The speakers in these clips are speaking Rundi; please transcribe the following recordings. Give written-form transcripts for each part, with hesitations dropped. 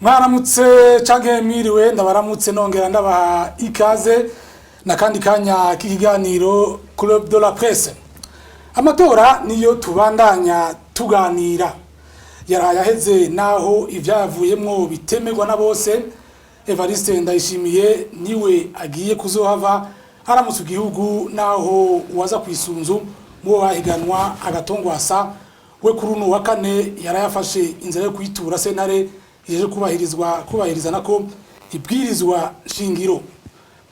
Mwaramutse canke mwiriwe ndabaramutse nongera ndabaha ikaze na kandi kanya k'ikiganiro Club de la Presse. Amatora niyo tubandanya tuganira. Yaraye aheze naho ivyavuyemwo bitemerwa na bose. Evariste Ndayishimiye niwe agiye kuzohava aramutse igihugu naho waza kwisunzu mu bahiganwa agatongwasa we kuri uno wa kane yarayafashe inzira yo kwitura CENI yeje kubahiriza nako ibwirizwa shingiro.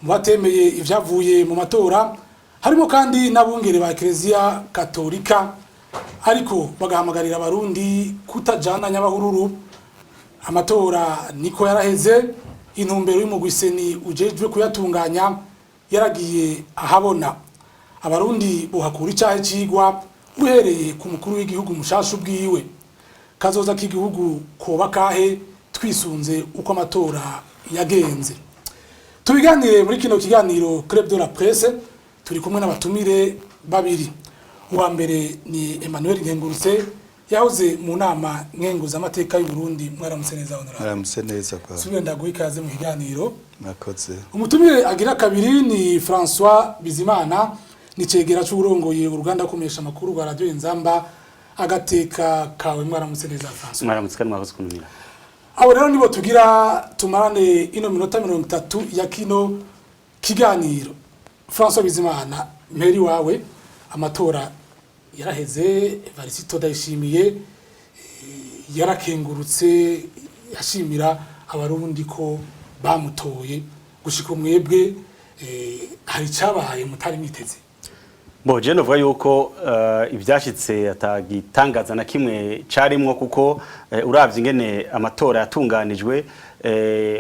Mu batemeye ivyavuye mu matora harimo kandi n'abungere ba Eklezia Katolika ariko bagahamagarira abarundi kutajana nyabahururu. Amatora niko yaraheze, intumbero y'umugwi CENI ujejwe kuyatunganya yaragiye ahabona. Abarundi bohakura icigwa uhereye ku mukuru w'igihugu mushasha ubwiwe. Kazoza k'igihugu kuba kahe twisunze uko amatora yagenze. Tubiganire muri kino kiganiro Club de la Presse, turi kumwe n'abatumire babiri. Uwa mbere ni Emmanuel Nkengurutse yahoze mu nama nkenguza amateka y'u Burundi. Mwaramutse neza honorable. Mwaramutse neza kwa. Subira ndaguha ikaze mu kiganiro. Mwakoze. Umutumire agira kabiri ni François Bizimana, ni cegera c'uburongoye uruganda kumesha makuru rwa radio Inzamba agateka kawe. Mwaramutse neza François. Mwaramutse kandi mwakoze kunumira. Abo rero nibo tugira tumarane ino minota 30 ya kino kiganiro. François Bizimana, mperi wawe, amatora yaraheze, Evariste Ndayishimiye yarakengurutse yashimira abarundi ko bamutoye. Gushika mwebwe hari cabaye mutari miteze. Bo je novuga yuko ivyashitse atagitangaza na kimwe carimwo kuko uravye ingene amatora yatunganijwe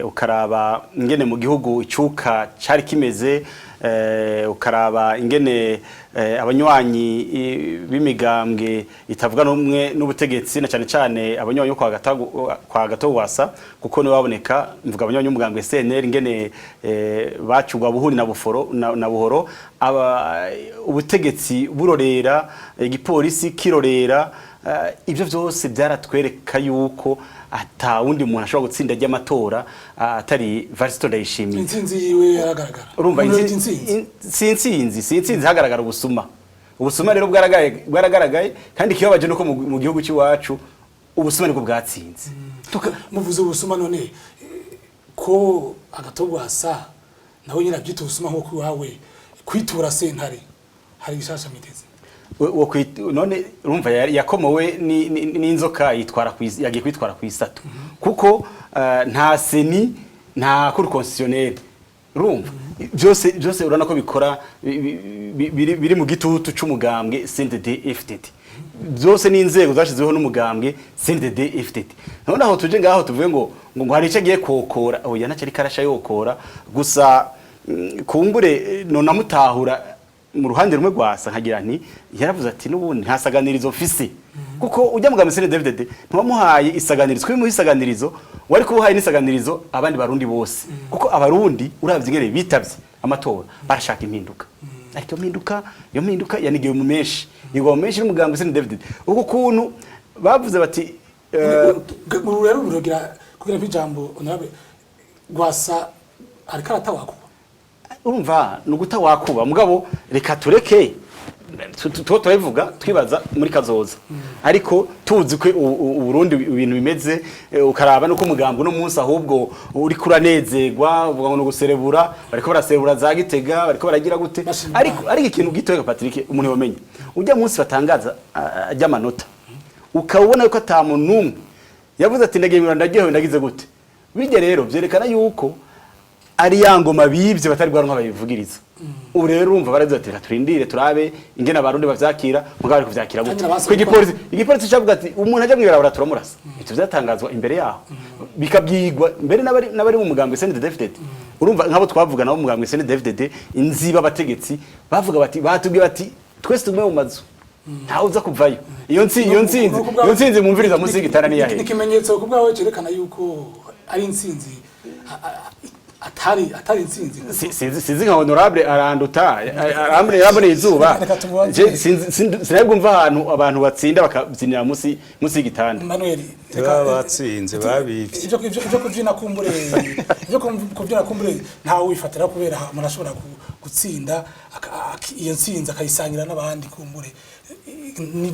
ukaraba ingene mu gihugu icuka cari kimeze ukaraba ingene abanywanyi b'imigambwe itavuga numwe n'ubutegetsi na cyane cyane abanywanyi kwa gatogwasa kuko ni waboneka mvuga abanywanyi b'umugambwe CNL ingene bacugwa buhuri na buforo na buhoro ubutegetsi burorera igipolisi kirorera ibyo byose byaratwereka yuko ata wundi umuntu ashobora gutsinda ry'amatora atari Evariste Ndayishimiye. Intsinzi yiwe yaragaragara. Urumva intsinzi hagaragara ubusuma rero bwaragaragaye kandi kibabaje nuko mu gihugu cy'iwacu ubusuma niko bwatsinze. Muvuze ubusuma none ko agatogwasa nawe nyina byita ubusuma nko kwawe kwitura CENI hari gishasha miteze. None urumva yakomowe n'inzoka yagiye kwitwara ku isato kuko nta CENI nta cour constitutionnelle urumva byose urana ko bikora biri mu gitutu c'umugambwe CNDD-FDD byose n'inzego zashizeho n'umugambwe CNDD-FDD. none aho tuje ngaho tuvuye ngo hari ice giye kokora oya nacari karasha yokora gusa kumbure none amutahura mu ruhande rumwe gwasa nkagira nti yaravuze ati nubundi ntasaganirizo mfise kuko ujya mugambwe CNDD-FDD ntiwamuhaye isaganirizo kuri mu isaganirizo wari kubuhaye n'isaganirizo abandi barundi bose kuko abarundi uravye ingere bitavye amatora barashaka impinduka ariko iyo mpinduka yanigiye mu menshi ngo menshi n'umugambwe CNDD-FDD uko kuntu bavuze bati mu rero burogira kugira bijambo onabe gwasa ariko aratawakuba urumva nuguta wakuba mugabo reka tureke turabivuga twibaza muri kazoza ariko tuzi ko Burundi ibintu bimeze ukaraba nuko umugambwe no munsi ahubwo uri kuranezerwa uvuga ngo no guserebura bariko baraserebura za Gitega bariko baragira gute ariko ikintu gitoye Patrick umuntu yomenye ujya munsi batangaza ajya amanota ukabona yuko atamuntu numwe yavuze ati ndagemera ndagiye ndagize gute bijye rero byerekana yuko ari yangoma bivye batari gwaronka bayivugiriza. Ubu rero urumva baravuze ati turindire turabe ingene abarundi bavyakira mugabo ariko vyakira gute ko igipolisi cyavuga ati umuntu ajya mwirabura turamurasa. Ivyo byatangazwa imbere yaho bikabyigwa mbere n'abari mu mugambwe CNDD-FDD. Urumva nkabo twavuga nabo mu mugambwe CNDD-FDD inziba abategetsi bavuga bati batubwiye bati twese tumwe mu mazu ntawe uza kuvayo. Iyo nsinzi mumviriza musigi tarani yahe. Ikimenyetso kubwawe cerekana yuko ari insinzi atari intsinzi sinzi nka honorable aranduta arambone izuba sinabwumva abantu batsinda bakabyinira munsi y'igitanda Manuel batsinze babivye ibyo kubyina kumbure ntawe wifatira kubera murashobora gutsinda iyo ntsinzi akayisangira n'abandi kumbure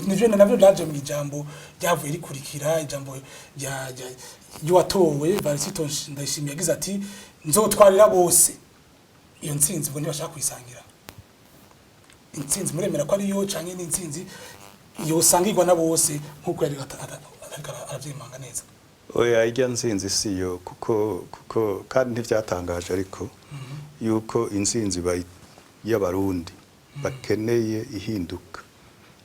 nivyo navyo byaje mu ijambo ryavuye rikurikira ijambo y'uwatowe Evariste Ndayishimiye yagize ati nzotwarira bose iyo ntsinzi ubwo ntibashaka kuyisangira intsinzi muremera ko ari yo canke n'intsinzi yosangirwa na bose nkuko yari aravyimanga neza oya ijya ntsinzi siyo kuko kandi ntivyatangaje ariko yuko intsinzi y'abarundi bakeneye ihinduka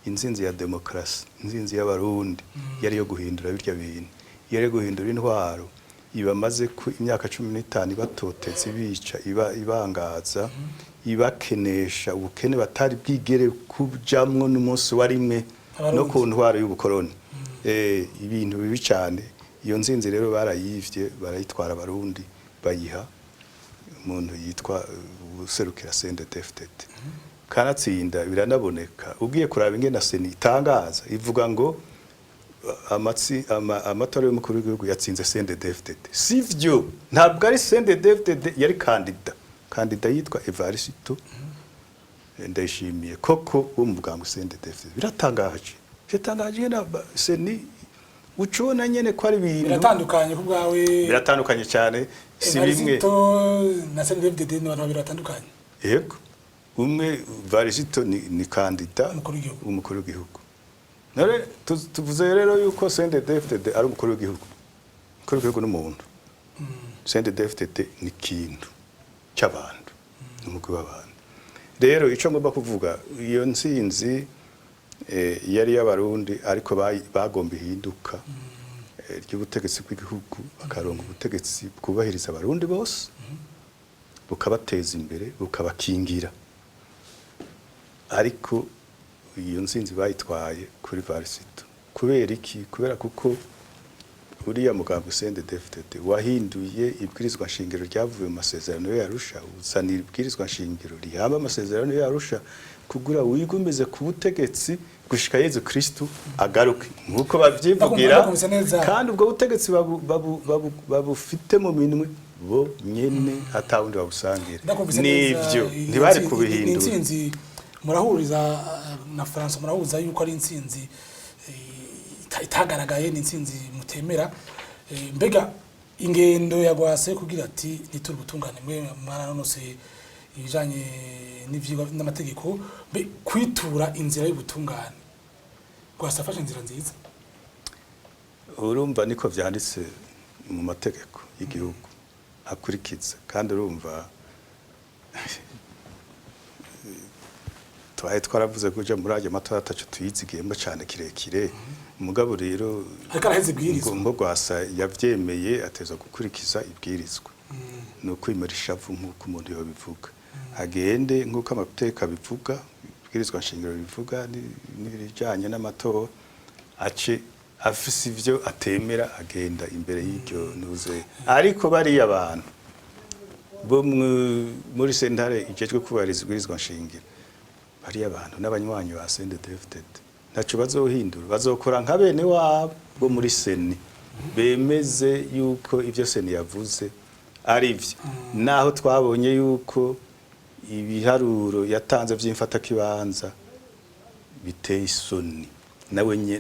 intsinzi ya demokrasi intsinzi y'abarundi yari yo guhindura birya bintu yari guhindura intwaro ibamaze ku imyaka 15 batotetse bica ibangaza ibakenesha ubukene batari bwigere kujamwo n'umunsi warimwe no ku ntwaro y'ubukoroni ibintu bibi cyane iyo nzinzi rero barayivye barayitwara abarundi bayiha umuntu yitwa userukira CNDD-FDD karatsinda biranaboneka ugiye kuraba ingena CENI itangaza ivuga ngo amatora y'umukuru w'igihugu yatsinze CNDD-FDD sivyo ntabwo ari CNDD-FDD yari kandida yitwa Evariste Ndayishimiye koko wo mu bwangu CNDD-FDD biratangaje na CENI ucona nyene ko ari ibintu biratandukanye ku bwawe biratandukanye cyane si bimwe na CNDD-FDD n'abantu biratandukanye yego umwe Evariste ni kandida umukuru w'igihugu nare tuvuze rero yuko CNDD-FDD ari umukuru w'igihugu umukuru w'igihugu n'umuntu CNDD-FDD ni kintu cy'abantu n'umugwi w'abantu rero ico ngomba kuvuga iyo ntsinzi yari y'abarundi ariko bagomba ihinduka ry'ubutegetsi bw'igihugu bakaronga ubutegetsi bwubahiriza abarundi bose bukabateza imbere bukabakingira ariko iyo ntsinzi bayitwaye kuri Varisito kubera iki kubera kuko uriya mugambi CNDD-FDD wahinduye ibwirizwa nshingiro ryavuye mu masezerano y'Arusha uzanira ibwirizwa nshingiro rihamba amasezerano y'Arusha kugura wigumeze ku butegetsi gushika Yezu Kristo agaruke nkuko bavyivugira kandi ubwo butegetsi babufite mu minwe bo nyene atawundi babusangira nivyo ntibari kubihindura intsinzi murahuriza na France murahuza yuko ari intsinzi itagaragaye n'intsinzi mutemera mbega ingendo yagwase kugira ati nituri gutungana mwe mwaranonose ibijanye n'ivyigwa n'amategeko kwitura inzira y'ubutungane gwasafashe inzira nziza urumva niko vyanditse mu mategeko y'igihugu akurikiza kandi urumva twaye twaravuze kuja muri aje matora atacu tuyizigiyemo cyane kirekire umugabo rero akaraheze ibwirizwa ngo gwasa yavyemeye ateza gukurikiza ibwirizwa no kwimara ishavu nkuko umuntu yobivuga agende nkuko amateka bivuga ibwirizwa nshingiro bivuga n'ibijanye n'amatora ace afise ivyo atemera agenda imbere y'iryo nuze ariko bari abantu bo muri sentare ijejwe kubariza ibwirizwa nshingiro bari abantu n'abanywanyi ba CNDD-FDD ntaco bazohindura bazokora nka bene wabo bo muri CENI bemeze yuko ivyo CENI yavuze ari vyo naho twabonye yuko ibiharuro yatanze vy'imfata kibanza biteye isoni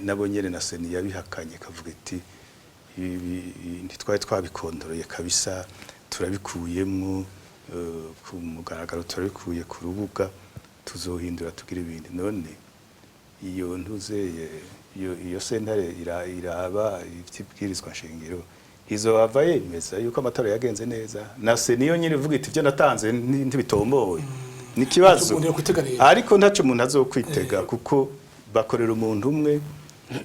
nabo nyene na CENI yabihakanye kavuga iti ntitwaye twabikondoroye kabisa turabikuyemwo ku mugaragaro turabikuye ku rubuga tuzohindura tugira ibindi none iyo ntuzeye iyo sentare iraba ivyibwirizwa nshingiro izobava yemeza yuko amatora yagenze neza na CENI yo nyine ivuga iti ivyo natanze ntibitomboye ni kibazo ariko ntaco umuntu azokwitega kuko bakorera umuntu umwe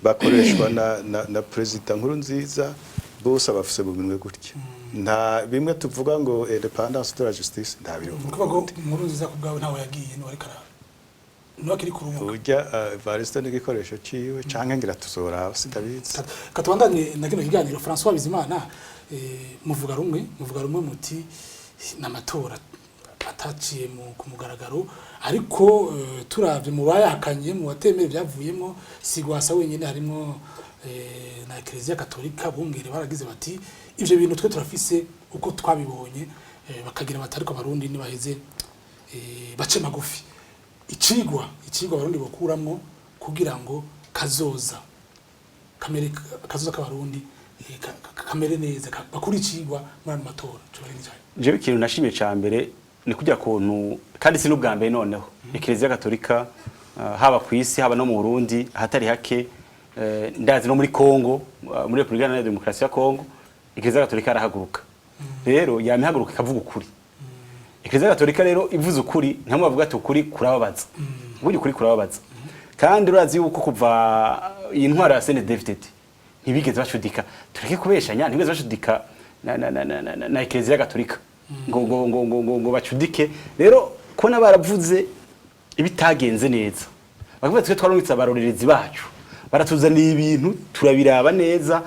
bakoreshwa na Presida nkuru nziza bose abafise mu minwe gutya nta bimwe tuvuga ngo independence de la justice nta biro kuko nkuru nziza kubgawe ntawe yagiye no ariko nokiri kurubuka ujya Evariste n'igikoresho ciwe canke ngira tuzora sindabizi katwandanye na kino kiganiro François Bizimana muvuga rumwe muti n'amatora ataciye ku mugaragaro ariko turavye mu bayakanye mu batemere byavuyemo sigwasa wenyine harimo na Eklezia Katolika bungere baragize bati ivyo bintu twe turafise uko twabibonye bakagira bati ariko abarundi nibaheze bace magufi icigwa abarundi bokuramwo kugira ngo kazoza k'abarundi kamere neza bakuri icigwa muri amatora jewe ikintu nashimye ca mbere ni kujya kuntu kandi si n'ubwa mbere noneho Eklezia Katolika haba ku isi haba no mu Burundi hatari hake ndazi no muri Kongo muri Republika na Demokarasi ya Kongo Eklezia Katolika arahaguruka rero yamihaguruka ikavuga ukuri Eklezia Katolika rero ivuze ukuri ntamwe bavuga ati ukuri kurababaza ubundi ukuri kurababaza kandi urazi yuko kuva intwaro ya CNDD ntibigeze bashudika tureke kubeshanya ntibigeze bashudika na Eklezia Katolika ngo bacudike rero kona baravuze ibitagenze neza bavuga twe twarungitse abarorerezi bacu baratuzaniye ibintu turabiraba neza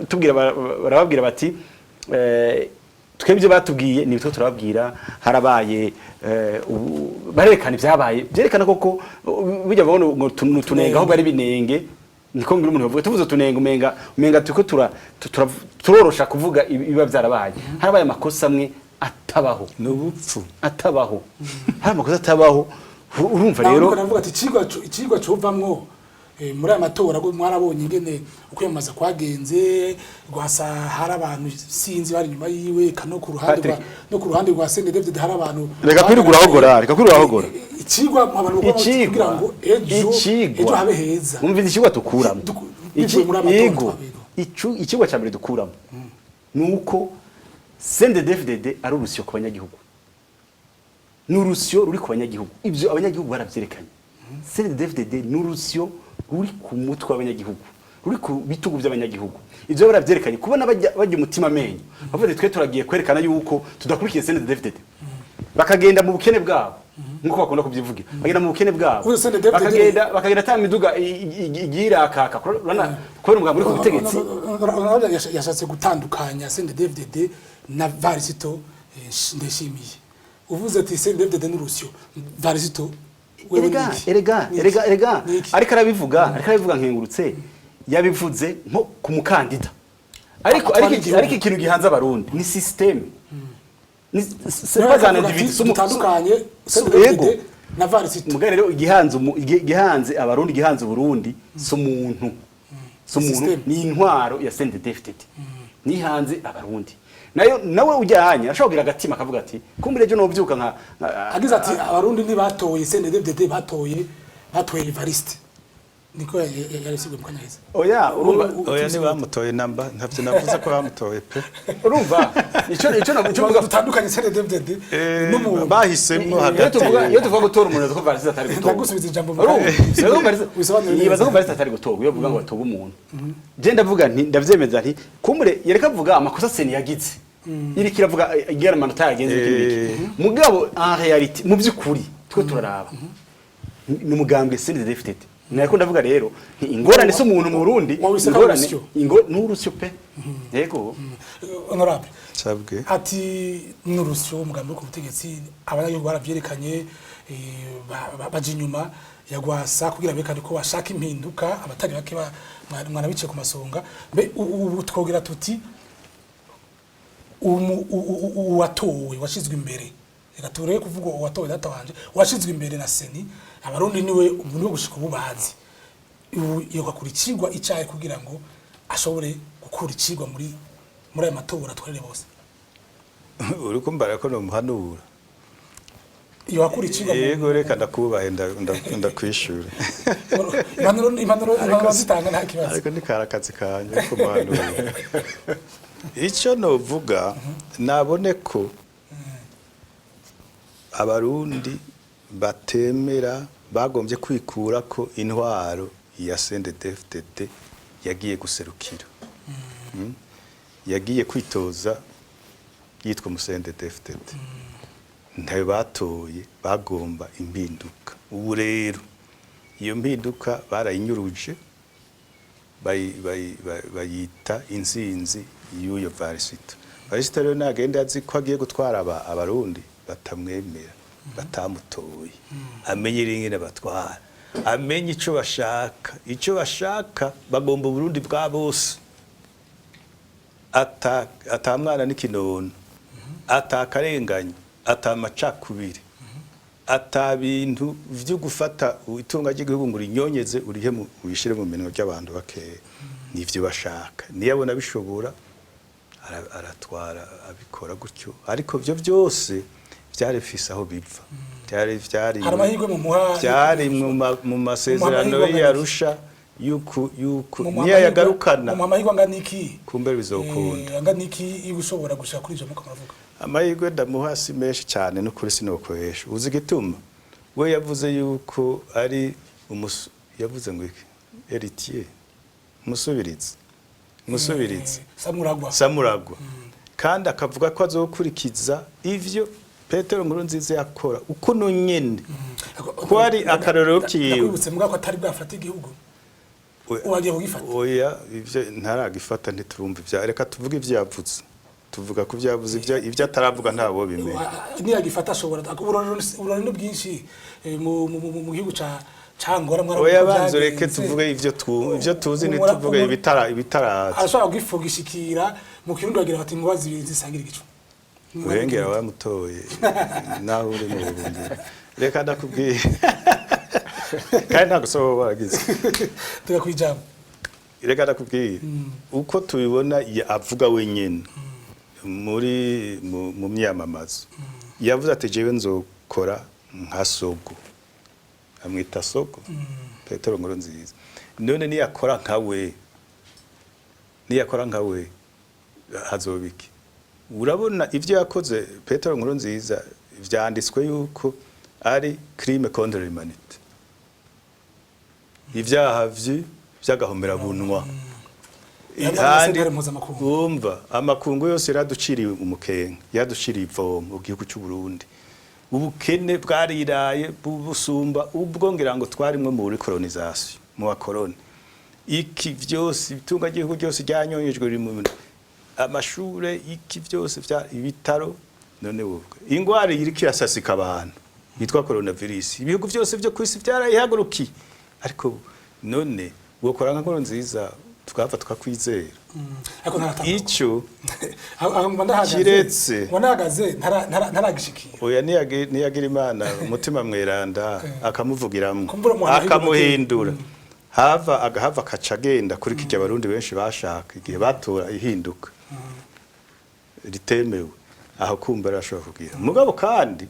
tubwira barababwira bati twebye batubwiye ni bitwo turababwira harabaye barekana ibyabaye byerekana koko bijya babona ngo tunenga aho bari binenge niko ngira umuntu bavuga tuvuze tunenga umenga tuko turorosha kuvuga ibiba byarabaye harabaye amakosa amwe atabaho n'ubupfu atabaho hari amakosa atabaho urumva rero navuga ati icigwa covamwo muri amatora mwarabonye ingene ukwiyamaza kwagenze gwasa hari abantu sinzi bari nyuma yiwe kano ku ruhande rwa CNDD hari abantu reka kwirugurahogora icigwa abantu kugira ngo ejo habe heza umva icigwa tukuramo icigwa cya mbere dukuramo nuko CNDD ari urusyo ku banyagihugu n'urusyo ruri ku banyagihugu ibyo abanyagihugu baravyerekanye CNDD n'urusyo ruri ku mutwe w'abanyagihugu ruri ku bitugu by'abanyagihugu ivyo baravyerekanye kubona bajya umutima amenyo bavuze twe turagiye kwerekana yuko tudakurikiye CNDD bakagenda mu bukene bwabo nkuko bakunda kubyivugira bagenda mu bukene bwabo bakagenda tamiduga igira akaka kubera umugabo uri ku butegetsi yashatse gutandukanya CNDD na Evariste Ndayishimiye uvuze ati CNDD n'urusyo Evariste erega ariko arabivuga nkengurutse yabivuze nko ku mukandida ariko ikintu gihanze abarundi ni system ni sepazana individu mutandukanye CNDD na Evariste mugare rero gihanze abarundi gihanze Burundi so muntu ni intwaro ya CNDD ni hanze abarundi nawe ujyanye ashobora agatima akavuga ati kumbire ejo no byuka nka agize ati abarundi ni batoye CNDD batoye Evariste niko yarisibwe mukanyeza oya ni bamutoye namba ntavyo navuze ko bamutoye pe urumva ico navuga dutandukanye CNDD n'umuntu bahisemwo hagati iyo tuvuga gutora umuntu ko Evariste atari gutora ndagusubiza ijambo yibaza ko Evariste atari gutora iyo vuga ngo batoga umuntu je ndavuga nti ndavyemeza nti kumbure yereka avuga amakosa CENI yagize iri kiravuga igera amanota yagenze ikindi mugabo en reality mu byukuri twe turaraba ni umugambwe CNDD nako ndavuga rero ingorane so umuntu mu Burundi n'urusyo pe yego honorable sabwe ati n'urusyo umugambi ku butegetsi abanyagihugu baravyerekanye baje inyuma yagwasa kugira bekane ko bashaka impinduka abatari bake mwanabice ku masonga mbe ubu twogira tuti uwatowe washizwe imbere reka tureye kuvuga uwatowe data wanje washizwe imbere na CENI abarundi niwe umuntu wo gushika ububazi iyo gakura icigwa icaye kugira ngo ashobore gukura icigwa muri aya matora twarere bose uri kumbara ko no muhanura iyo akura icigwa yego reka ndakubaye ndakwishura impanuro zitanga nta kibazo ariko ni karakazi kanye ko muhanura icyo novuga nabone ko abarundi batemera bagombye kwikura ko intwaro ya CNDD yagiye guserukira yagiye kwitoza yitwa CNDD ntayo batoye bagomba impinduka ubu rero iyo mpinduka barayinyuruje bayita insinzi y'uyo Evariste Evariste rero nagende azi ko agiye gutwara abarundi batamwemera batamutoye amenye ingene batwara amenye ico bashaka bagomba Burundi bwa bose atamwana n'ikinono atakarenganya atamacakubiri atabintu vyo gufata itunga ry'igihugu ngo rinyonyeze urihe ubishire mu minwe y'abantu bakeye nivyo bashaka niyabona bishobora aratwara abikora gutyo ariko byo byose byarefise aho biva byari haramahirwe mu muha byari mu masezerano y'Arusha yuko niya yagarukana mu mahirwe anganiki kumbe bizokunda anganiki ibishobora gushaka kuri ivyo muko maravuga amahirwe ndamuha si menshi cyane no kuri sinokoresha uzi gituma we yavuze yuko ari yavuze ngo héritier musubirizi samuragwa kandi akavuga ko azokurikiza ivyo Petero Nkurunziza yakora uko no nyene ko ari akarorero kiwe kwibutse mbwa ko atari bwafata igihugu wagiye kugifata oya ivyo ntaragifata ntiturumva ivya reka tuvuge ivyo yavuze tuvuga ko byavuze ivyo ataravuga ntabo bimenye niyagifata ashobora urorino bwinshi mu gihugu cangora mwara oya banzo reke tuvuge ivyo tuzi nituvuge ibitara arashobora kugifugishikira mu kirundi bagira bati mubazi zisangira igicu urengera wamutoye naho uri mu Burundi reka ndakubwiye kandi ntagusoba baragize tugakwijambo reka ndakubwiye uko tubibona avuga wenyene mu myamamazo yavuze ati jewe nzokora nka Sogo amwita Sogo Petero Nkurunziza none niyakora nkawe hazobiki urabona ivyo yakoze Petero Nkurunziza vyanditswe yuko ari crime contre l'humanité ivyaha vy'agahomera bunwa umva amakungu yose yaraduciriye umukenke yaduciriye ivomo mu gihugu cy'u Burundi ubukene bwariraye busumba ubwo ngira ngo twarimwe muri colonisation mu bakoroni iki vyose bitunga gihugu cyose ryanyonyejwe mu amashure iki vyose vya ibitaro none ubwo ingwara iriko irasasika abantu yitwa coronavirus ibihugu vyose vyo kwisi vyarayihagurukiye ariko none gukora nka Nkurunziza tukava tukakwizera ico kiretse wanagaze ntaragishikira oya niyagira Imana umutima mweranda akamuvugiramwe akamuhindura hava kacagenda kuri kijya abarundi benshi bashaka igihe batora ihinduka ritemewe aho kumba rashobora kugira mugabo kandi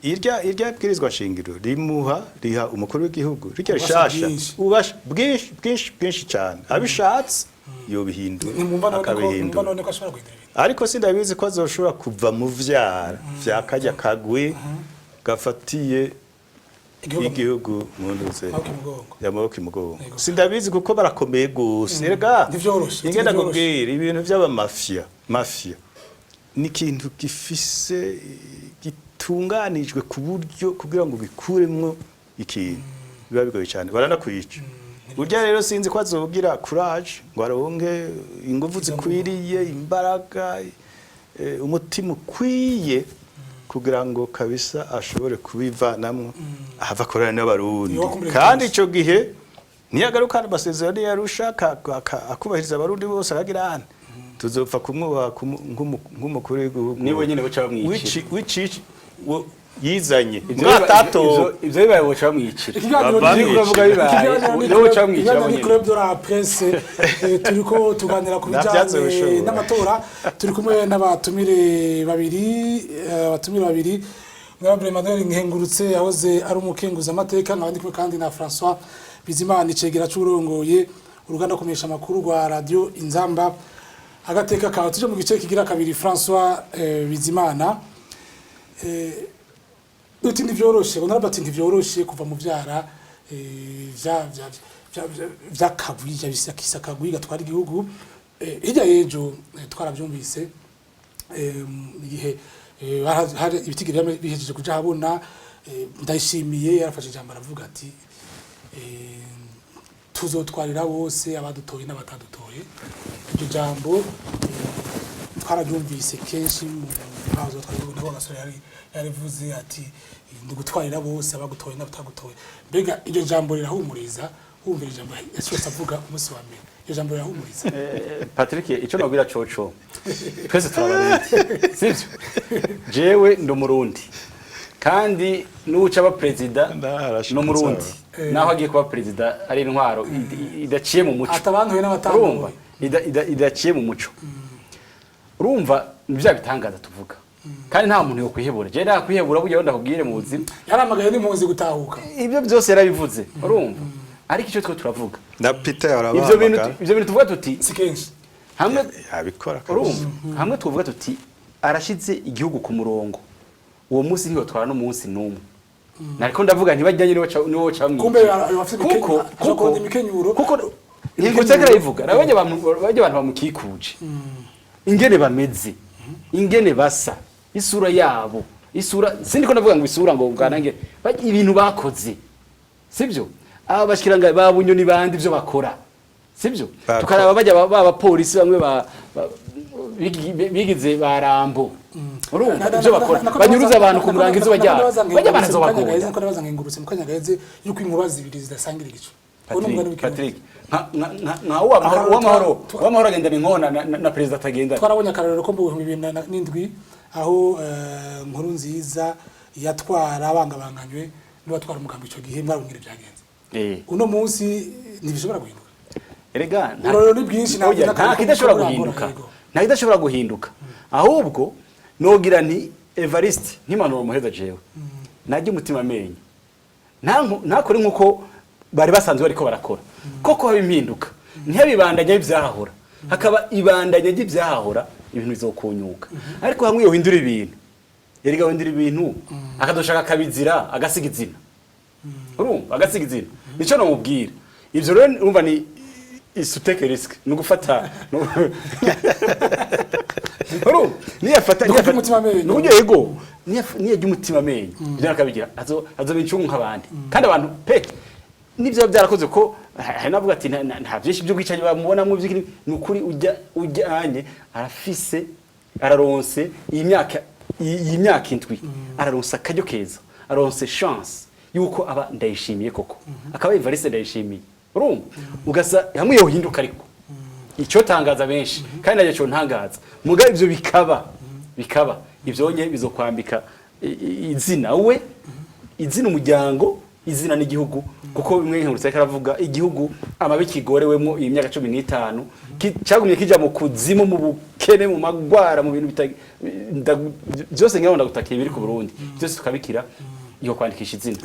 irya bwirizwa shingiro riha umukuru w'igihugu rijya rishasha ubasha bwinshi cyane abishatse yo bihindura akabihindura ariko sindabizi ko azoshobora kuva mu vyara vyakajya kagwe gafatiye igihugu munduze yamaboko imugongo sindabizi kuko barakomeye gose rega ingenda kubwira ibintu by'abamafia ni kintu gifise gitunganijwe ku buryo kugira ngo bikuremwo ikintu biba bigoye cyane baranakwica burya rero sinzi ko azogira courage ngo aronke ingufu zikwiriye imbaraga umutima ukwiye kugira ngo kabisa ashobore kubivanamwo ahava korana n'abarundi kandi ico gihe niyagarukana amasezerano y'Arusha akubahiriza abarundi bose akagira tuzopfa kumwubaha nk'umukuru w'igihugu niwe nyene boca bamwicira wici yizanye mwatato ivyo bibaye boca bamwicira kuvuga bibaye no boca bamwicira ni club de la presse turiko tuganira ku bijanye n'amatora turi kumwe n'abatumire babiri Ngabire Emmanuel Nkengurutse yahoze ari umukenguza amateka nkabandi kumwe kandi na François Bizimana icegera c'urongoye uruganda kumenyesha makuru rwa radio Inzamba agateka kawe tuje mu gice kigira kabiri François Bizimana uti ntivyoroshe ngo narabati ntivyoroshe kuva mu vyara vya kabwija bisakisa kabwiga twari igihugu hirya yejo twaravyumvise igihe hari ibitigiri bihejeje kuja habona Ndayishimiye yarafashe ijambo aravuga ati tuzotwarira bose abadutoye n'abatadutoye iryo jambo twarabyumvise kenshi mu bibazo twabibona nabo gasore yarivuze ati ndugutwarira bose abagutoye n'abatagutoye mbega iryo jambo rirahumuriza wumvira ijambo yashobora avuga umunsi wa mbere iryo jambo rirahumuriza Patrick ico nobwira coco twese turabarundi sivyo jewe ndo murundi kandi nuca aba Presida no murundi naho agiye kuba Presida ari intwaro idaciye mu muco atabantuye n'abatanguye idaciye mu muco urumva nivya bitangaza tuvuga kandi nta muntu yo kwihebura je nta kwihebura buryo ndakubwire mu buzima yaramagaye n'impunzi gutahuka ibyo byose yarabivuze urumva ariko icyo twe turavuga na Peter yaraba ivyo bintu tuvuga tuti si kenshi hamwe yabikora urumva hamwe tuvuga tuti arashize igihugu ku murongo uwo munsi niho twara no munsi numwe nariko ndavuga ntibajyanye niwo camwe kumbe afite imikenyuro kuko ngutsekera ivuga nabanye abantu bamukikuje ingene bameze ingene basa isura yabo isura sindiko ndavuga ngo isura ngo bwanange ibintu bakoze sivyo aba bashikiranga babunyoni bandi byo bakora sivyo tukaraba bajya baba polisi bamwe bigize barambo urumva byo bakora banyuruza abantu ku murangizo bajya banazo bagora nko nabazanga ingurutse mu kanya gaheze yuko inkuba zibiri zidasangira igico Patrick nka uwamahoro agendana inkona na Presida atagenda twarabonye akarorero ko mu 2007 aho nkuru nziza yatwara abangabanganywe n'abatwara umugambi ico gihe mwabungire byagenze uno munsi ntibishobora guhinduka erega urorero ni bwinshi nta kidashobora guhinduka ahubwo nogira nti Evariste ntimanura umuheza jewe najye umutima amenye ntakore nkuko bari basanzwe bariko barakora koko habimpinduka ntibibandanya ivyahora hakaba ibandanya ry'ivyahora ibintu bizokunyuka ariko hamwe yohindura ibintu erega windira ibintu akadoshaka kabizira agasiga izina urumva agasiga izina nico no mubwira ivyo rero urumva ni isuteke risk no gufata urumva niyafata umutima amenyo n'uburyo yego niyaje umutima amenyo byo akabigira azobincunga nk'abandi kandi abantu pe nivyo byarakoze ko navuga ati nta byinshi byo kwicanye bamubona mu by'ikini nukuri ujyanye arafise araronse iyi myaka indwi araronse akajyo keza aronse chance yuko aba Ndayishimiye koko akaba Evariste Ndayishimiye urumva ugasa hamwe yohinduka ariko icyo tangaza benshi kandi naje cyo ntangaza muga ivyo bikaba ivyonye bizokwambika izina we izina umuryango izina n'igihugu kuko bimwe nk'urutse karavuga igihugu amabikigorewemo iyi myaka 15 cyagumye kija mu kuzimu mu bukene mu magwara mu bintu byose ngero ndagutakiye biri ku Burundi byose tukabikira iyo kwandikisha izina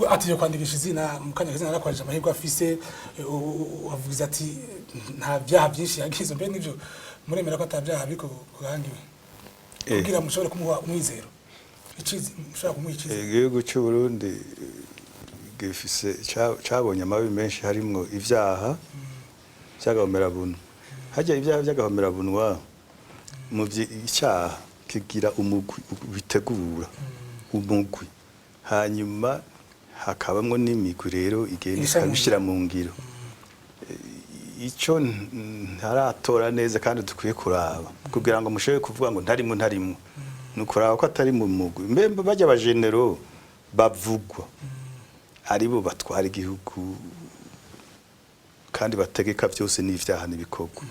ati yo kwandikisha izina mu kanya kazina nakwaje amahirwe afise wavuze ati nta byaha byinshi yagize mbe nivyo muremera ko atabyaha biko kurangiwe kugira mushobore kumuha umwizero icizi mushobora kumuha icizi igihugu cy'u Burundi gifise cabonye amabi menshi harimwo ivyaha cyagahomera buntu hajya ivyaha byagahomera bunwa mu icyaha kigira umugwi bitegura umugwi hanyuma hakabamwo n'imigwi rero igenda ikabishira mu ngiro ico ntaratora neza kandi dukwiye kuraba kugira ngo mushobe kuvuga ngo ntarimo nukuraba ko atari mu mugwi mbembe bajya abagenero bavugwa aribo batwara igihugu kandi bategeka byose n'ivyaha n'ibikogwa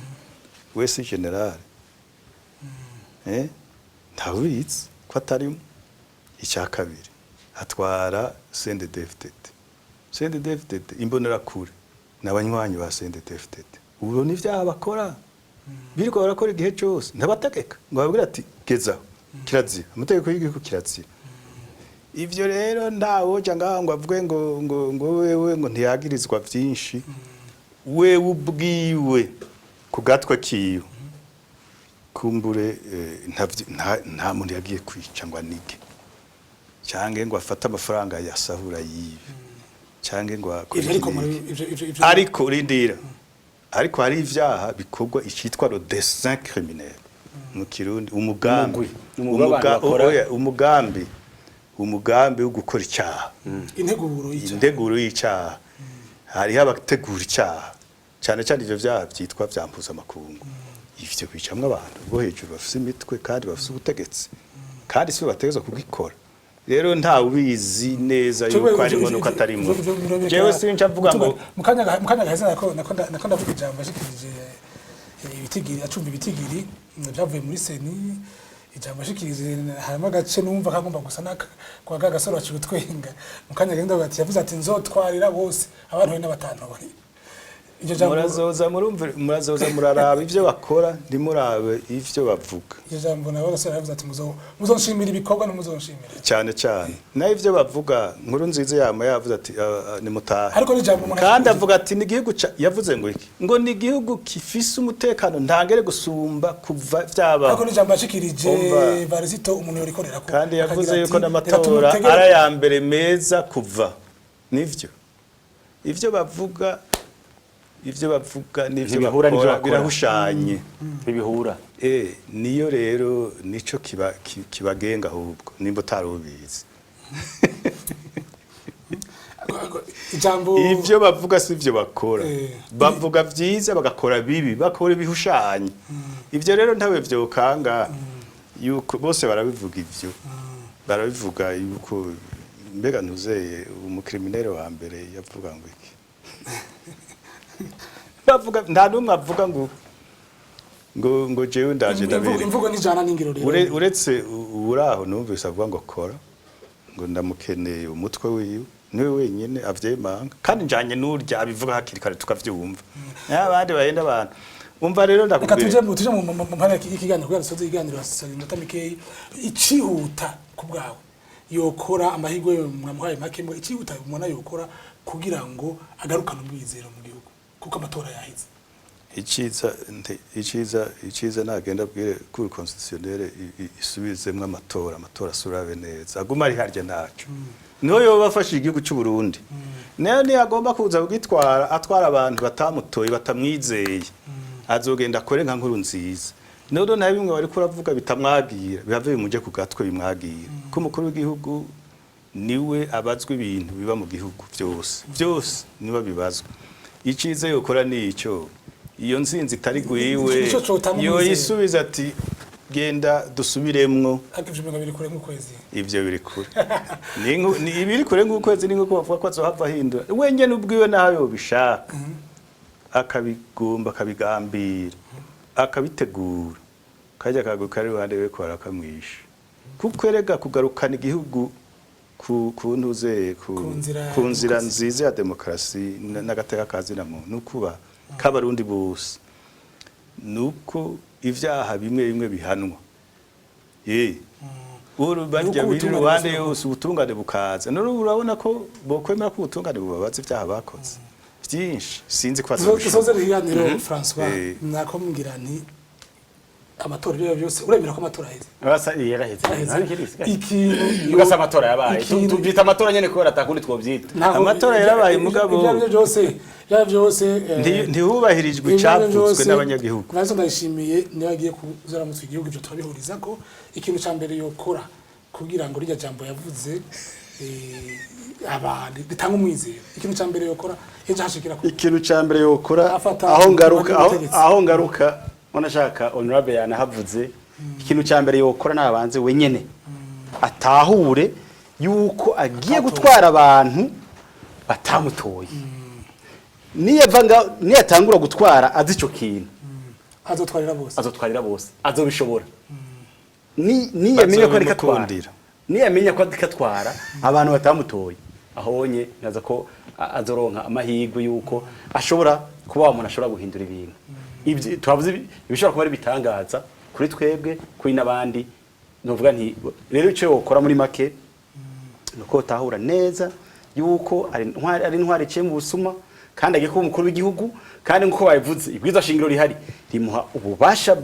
wese general ntawitse ko atarimo icya kabiri atwara CNDD-FDD imbonera kure n'abanywanyi ba CNDD-FDD ubu n'ivyaha bakora biriko barakora igihe cyose ntabategeka ngo babwira ati gezaho kirazira amategeko y'igihugu kirazira ivyo rero ndawoja ngaho ngo avuge ngo wewe ngo ntiyagirizwa byinshi wewe ubwiwe kugatwa kiyo kumbure nta muntu yagiye kwica ngo anige cyange ngo afate amafaranga yasahura yibe cyange ngo ariko urindira ariko hari ivyaha bikorwa icitwa le dessein criminel mu Kirundi umugambi wo gukora icyaha integuro y'icyaha hari abategura icyaha cyane ivyo vyaha byitwa vyampuza makungu ivyo bicamwe abantu bo hejuru bafise imitwe kandi bafise ubutegetsi kandi sibo bategezwa kugikora rero nta ubizi neza yuko arimo nuko atarimo jewe sinca mvuga ngo mukanya gaheze nako ndavuga ijambo ashikirije ibitigiri acumba ibitigiri byavuye muri CENI ijambo ashikirije harimo agace numva kagomba gusa kwa gagasoro baciye utwenga mukanya genda bati yavuze ati nzotwarira bose abantu 45 murazoza muraraba ivyo bakora ndimurabe ivyo bavuga iryo jambo nawe gasore yavuze ati muzonshimira ibikorwa n'umuzonshimira cyane na ivyo bavuga nkuru nziza yavuze ati ni mutahe ariko ni jambo kandi avuga ati ni gihugu yavuze ngo iki ngo ni gihugu kifise umutekano ntangere gusumba kuva vyaba ariko ni jambo ashikirije Evariste umuntu yorikorera ko kandi yavuze yuko n'amatora ara ya mbere meza kuva nivyo ivyo bavuga n'ivyo bakora birahushanye bibihura niyo rero nico kibagenga ahubwo nimba utarubizi ivyo bavuga sivyo bakora bavuga vyiza bagakora bibi bakora ibihushanye ivyo rero ntawe vyokanga yuko bose barabivuga ivyo barabivuga yuko mbega ntuzeye umukriminere wa mbere yavuga ngo iki bavuga nta numwe avuga ngo jewe ndaje ndabere imvugo n'ijana n'ingiro rero uretse uraho numvise avuga ngo kora ngo ndamukeneye umutwe wiwe niwe wenyene avyemanga kandi njanye n'urya abivuga hakiri kare tukavyumva n'abandi bahenda abantu umva rero ndakubwira tuje mu mpana y'ikiganiro kugira soze ikiganiro ndata Mikey icihuta ku bwawe yokora amahigwe mwamuhaye make mwe icihuta umwana yokora kugira ngo agarukane umwizero mu gihugu kuko amatora yahize iciza nagenda bwire kuri constitutionnel isubizemwe amatora surabe neza aguma ari harya naco niho yo bafashije igihugu cy'u Burundi nayo ni agomba kuza kugitwara atwara abantu batamutoye batamwizeye azogenda akore nka nkuru nziza none nayo bimwe bari kuravuga bitamwagira bihave bimuje ku gatwe bimwagira ko umukuru w'igihugu niwe abazwe ibintu biba mu gihugu byose niba bibazwa icize yokora nico iyo nzinzi itari gwiwe yo yisubiza ati genda dusubiremwo akivumega biri kure nk'ukwezi ivyo biri kure ni ibiri kure nk'ukwezi ninko bavuga ko azohava hindura wenye n'ubwiwe nayo bishaka akabigomba akabigambira akabitegura kajya kaguka ari ruhande we kwara kamwisha kuko erega kugarukana igihugu ku nzira nziza ya demokrasi n'agateka kazina muntu nukuba k'abarundi bose nuko ivyaha bimwe bihanwa barya biri ruhande yose ubutungane bukaza none urabona ko bokwemera ko ubutungane bubabaza ivyaha bakoze byinshi sinzi ko asoze riganiro François nako mbwira nti amatora rero byose uremera ko amatora aheze abasa yaraheze ikintu ugasa amatora yabaye tubyita amatora nyene ko ratakundi twobyita amatora yarabaye mugabo byose ntihubahirijwe icavuzwe n'abanyagihugu Evariste Ndayishimiye niwe agiye kuzaramutsa igihugu byo turabihuriza ko ikintu ca mbere yokora kugira ngo rijya jambo yavuze abandi bitanga umwizero ikintu ca mbere yokora ejo hashikira ko ikintu ca mbere yokora aho ngaruka onashaka honorable yanahavuze ikintu ca mbere yokora nabanze wenyene atahure yuko agiye gutwara abantu batamutoye niyatangura gutwara azi ico kintu azotwarira bose azobishobora niyamenya ko ari katwara niyamenya ko adikatwara abantu batamutoye ahonye naza ko azoronka amahirwe yuko ashobora kuba umuntu ashobora guhindura ibintu ibyo twavuze ibishobora kuba ari bitangaza kuri twebwe kuri nabandi novuga nti rero ico yokora muri make nuko tahura neza yuko ari ntwari cye mu busuma kandi agiye kuba umukuru w'igihugu kandi nkuko bayivuze ibwiza shingiro rihari rimuha ububasha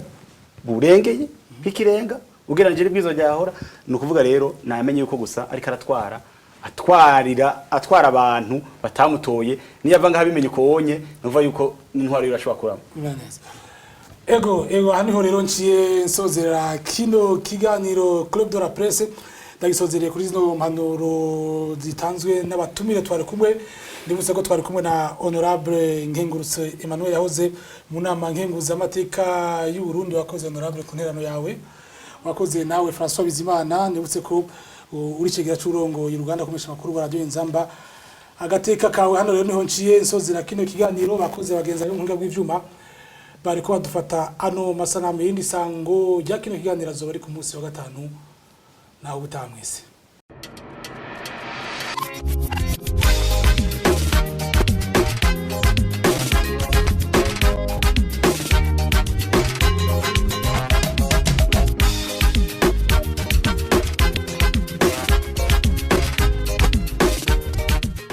burengeye bw'ikirenga ugeranije ibwizo ryahora nukuvuga rero namenye yuko gusa ariko atwara abantu batamutoye niyava ngaha bimenye ko wonye nuva yuko intwaro irashobora kurama ego haniho rero nciye nsozera kino kiganiro Club de la Presse ndagisozereye kuri zino mpanuro zitanzwe n'abatumire twari kumwe ndibutse ko twari kumwe na honorable Nkengurutse Emmanuel yahoze mu nama nkenguza amateka y'u Burundi. Wakoze honorable ku nterano yawe, wakoze nawe François Bizimana. Ndibutse ko uri kigira cy'urongo y'uruganda kumesha makuru wa radio Nzamba. Agateka kawe hano rero niho nciye nsozera kino kiganiro. Bakoze bagenza ari muhinga bw'ivyuma bariko badufata ano masanamu y'indi sango rya kino kiganiro azoba ari ku munsi wa gatanu naho butamwese.